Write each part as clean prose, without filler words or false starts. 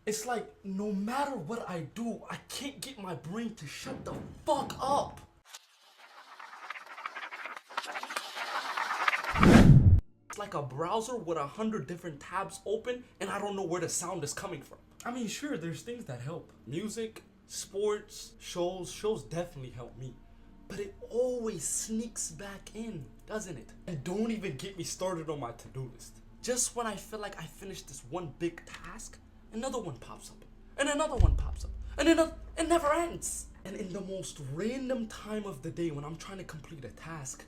It's like no matter what I do, I can't get my brain to shut the fuck up. It's like a browser with 100 different tabs open and I don't know where the sound is coming from. I mean, sure, there's things that help. Music, sports, shows definitely help me. But it always sneaks back in, doesn't it? And don't even get me started on my to-do list. Just when I feel like I finished this one big task, another one pops up, and another one pops up, and another, it never ends. And in the most random time of the day when I'm trying to complete a task,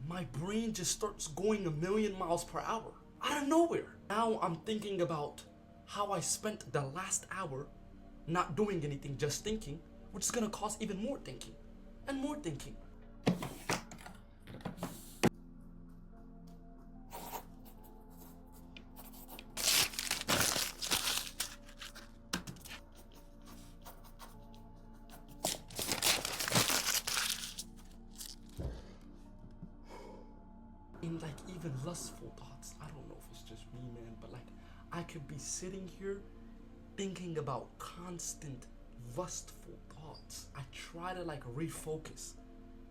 my brain just starts going 1,000,000 miles per hour, out of nowhere. Now I'm thinking about how I spent the last hour not doing anything, just thinking, which is gonna cause even more thinking, and more thinking. In like even lustful thoughts, I don't know if it's just me, man, but like I could be sitting here thinking about constant lustful thoughts. I try to like refocus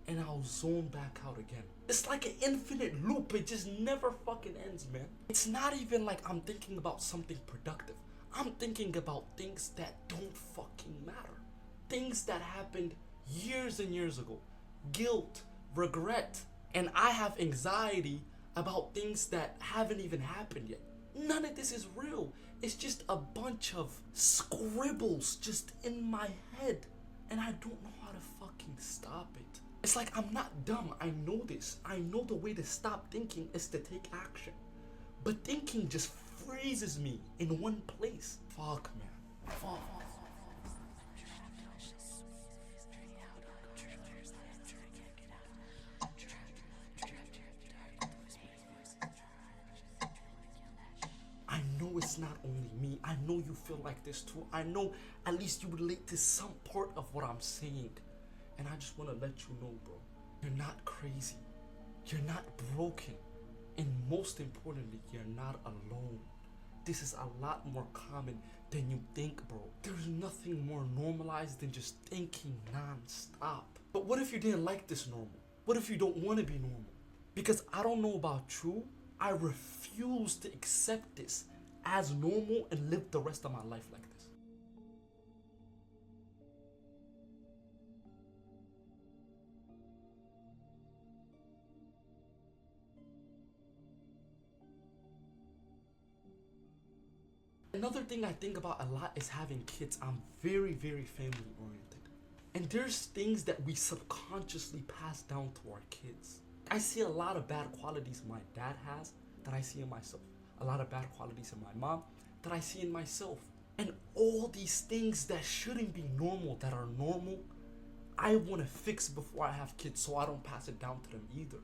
and I'll zone back out again. It's like an infinite loop. It just never fucking ends, man. It's not even like I'm thinking about something productive. I'm thinking about things that don't fucking matter. Things that happened years and years ago. Guilt, regret, and I have anxiety about things that haven't even happened yet. None of this is real. It's just a bunch of scribbles just in my head. And I don't know how to fucking stop it. It's like I'm not dumb. I know this. I know the way to stop thinking is to take action. But thinking just freezes me in one place. Fuck, man. Fuck. I know it's not only me. I know you feel like this too. I know at least you relate to some part of what I'm saying. And I just want to let you know, bro. You're not crazy. You're not broken. And most importantly, you're not alone. This is a lot more common than you think, bro. There's nothing more normalized than just thinking non-stop. But what if you didn't like this normal? What if you don't want to be normal? Because I don't know about you, I refuse to accept this as normal and live the rest of my life like this. Another thing I think about a lot is having kids. I'm very, very family oriented. And there's things that we subconsciously pass down to our kids. I see a lot of bad qualities my dad has that I see in myself. A lot of bad qualities in my mom that I see in myself. And all these things that shouldn't be normal, that are normal, I want to fix before I have kids so I don't pass it down to them either.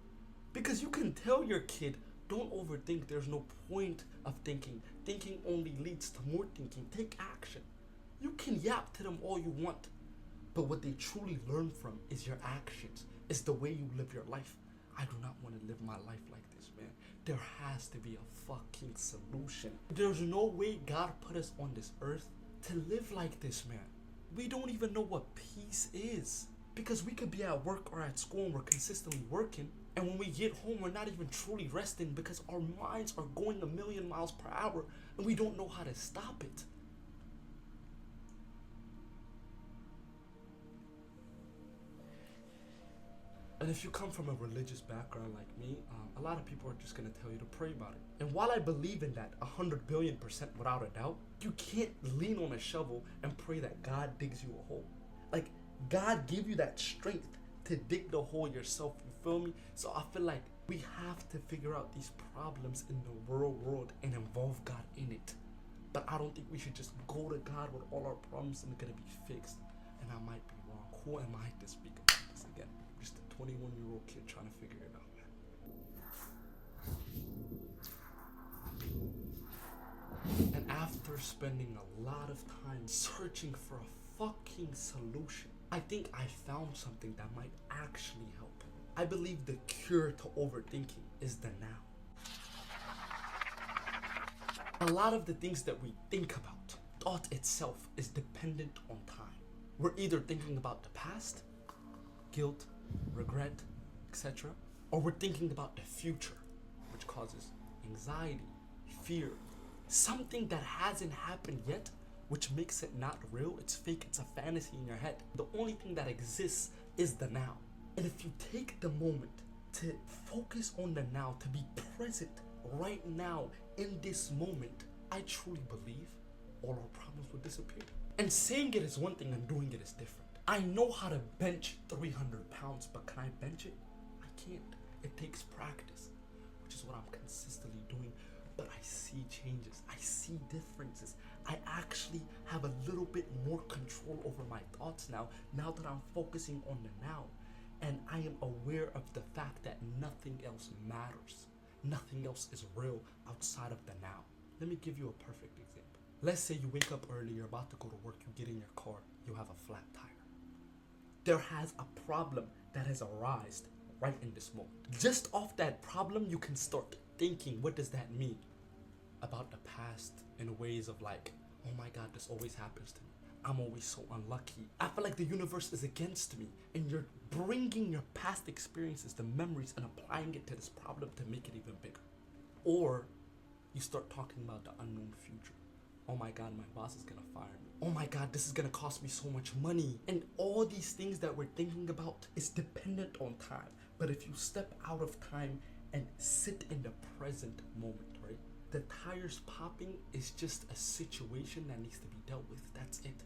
Because you can tell your kid, don't overthink, there's no point of thinking. Thinking only leads to more thinking. Take action. You can yap to them all you want, but what they truly learn from is your actions, is the way you live your life. I do not want to live my life like this, man. There has to be a fucking solution. There's no way God put us on this earth to live like this, man. We don't even know what peace is. Because we could be at work or at school and we're consistently working, and when we get home, we're not even truly resting because our minds are going 1,000,000 miles per hour and we don't know how to stop it. And if you come from a religious background like me, a lot of people are just going to tell you to pray about it. And while I believe in that 100,000,000,000% without a doubt, you can't lean on a shovel and pray that God digs you a hole. Like, God give you that strength to dig the hole yourself, you feel me? So I feel like we have to figure out these problems in the real world and involve God in it. But I don't think we should just go to God with all our problems and they're gonna be fixed. And I might be wrong. Who am I to speak about this again? Just a 21-year-old kid trying to figure it out, man. And after spending a lot of time searching for a fucking solution, I think I found something that might actually help. I believe the cure to overthinking is the now. A lot of the things that we think about, thought itself is dependent on time. We're either thinking about the past, guilt, regret, etc., or we're thinking about the future, which causes anxiety, fear, something that hasn't happened yet, which makes it not real. It's fake, it's a fantasy in your head. The only thing that exists is the now. And if you take the moment to focus on the now, to be present right now in this moment, I truly believe all our problems will disappear. And saying it is one thing and doing it is different. I know how to bench 300 pounds, but can I bench it? I can't. It takes practice, which is what I'm consistently doing. But I see changes. I see differences. I actually have a little bit more control over my thoughts now that I'm focusing on the now. And I am aware of the fact that nothing else matters. Nothing else is real outside of the now. Let me give you a perfect example. Let's say you wake up early, you're about to go to work, you get in your car, you have a flat tire. There has a problem that has arisen right in this moment. Just off that problem, you can start thinking, what does that mean about the past in ways of like, oh my God, this always happens to me. I'm always so unlucky. I feel like the universe is against me, and you're bringing your past experiences, the memories, and applying it to this problem to make it even bigger. Or you start talking about the unknown future. Oh my God, my boss is gonna fire me. Oh my God, this is gonna cost me so much money. And all these things that we're thinking about is dependent on time. But if you step out of time and sit in the present moment, right? The tires popping is just a situation that needs to be dealt with. That's it.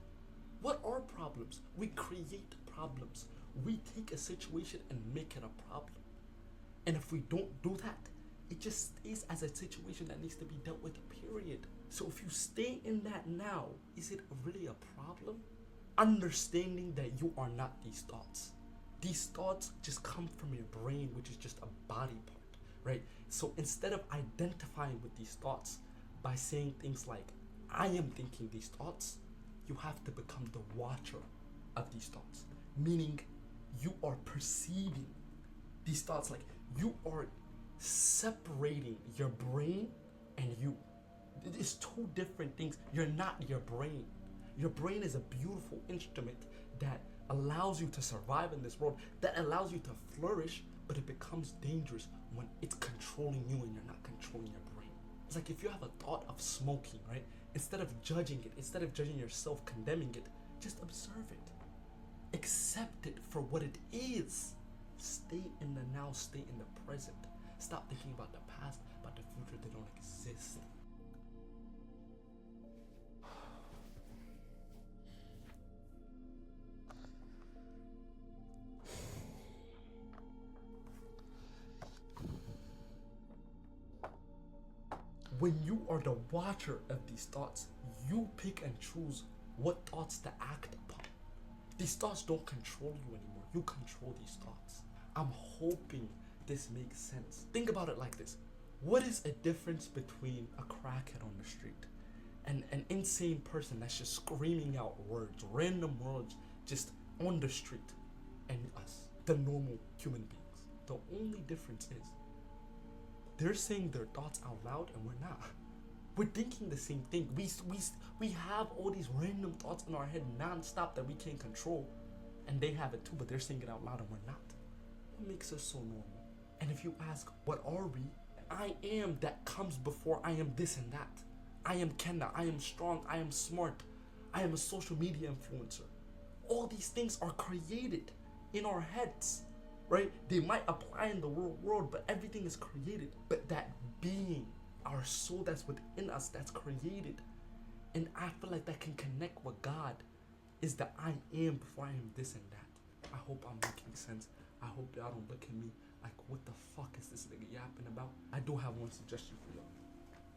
What are problems? We create problems. We take a situation and make it a problem. And if we don't do that, it just stays as a situation that needs to be dealt with, period. So if you stay in that now, is it really a problem? Understanding that you are not these thoughts. These thoughts just come from your brain, which is just a body part, right? So instead of identifying with these thoughts by saying things like, I am thinking these thoughts, you have to become the watcher of these thoughts. Meaning you are perceiving these thoughts, like you are separating your brain and you. It's two different things. You're not your brain. Your brain is a beautiful instrument that allows you to survive in this world, that allows you to flourish, but it becomes dangerous when it's controlling you and you're not controlling your brain. It's like if you have a thought of smoking, right? Instead of judging it, instead of judging yourself, condemning it, just observe it. Accept it for what it is. Stay in the now, stay in the present. Stop thinking about the past, about the future. They don't exist. When you are the watcher of these thoughts, you pick and choose what thoughts to act upon. These thoughts don't control you anymore. You control these thoughts. I'm hoping this makes sense. Think about it like this. What is a difference between a crackhead on the street and an insane person that's just screaming out words, random words, just on the street, and us, the normal human beings? The only difference is they're saying their thoughts out loud and we're not. We're thinking the same thing. We have all these random thoughts in our head non-stop that we can't control, and they have it too, but they're saying it out loud and we're not. What makes us so normal? And if you ask, what are we? I am that comes before I am this and that. I am Kenna, I am strong, I am smart, I am a social media influencer. All these things are created in our heads, right? They might apply in the real world, but everything is created. But that being, our soul that's within us, that's created. And I feel like that can connect with God, is the I am before I am this and that. I hope I'm making sense. I hope y'all don't look at me like, what the fuck is this nigga yapping about? I do have one suggestion for y'all.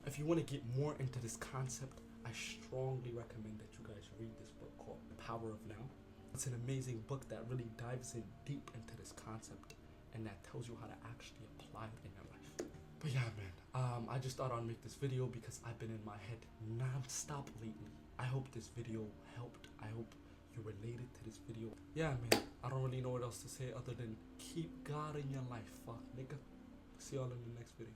If you want to get more into this concept, I strongly recommend that you guys read this book called The Power of Now. It's an amazing book that really dives in deep into this concept and that tells you how to actually apply it in your life. But yeah, man, I just thought I'd make this video because I've been in my head non-stop lately. I hope this video helped. I hope you related to this video. Yeah, man, I don't really know what else to say other than keep God in your life, fuck, nigga. See y'all in the next video.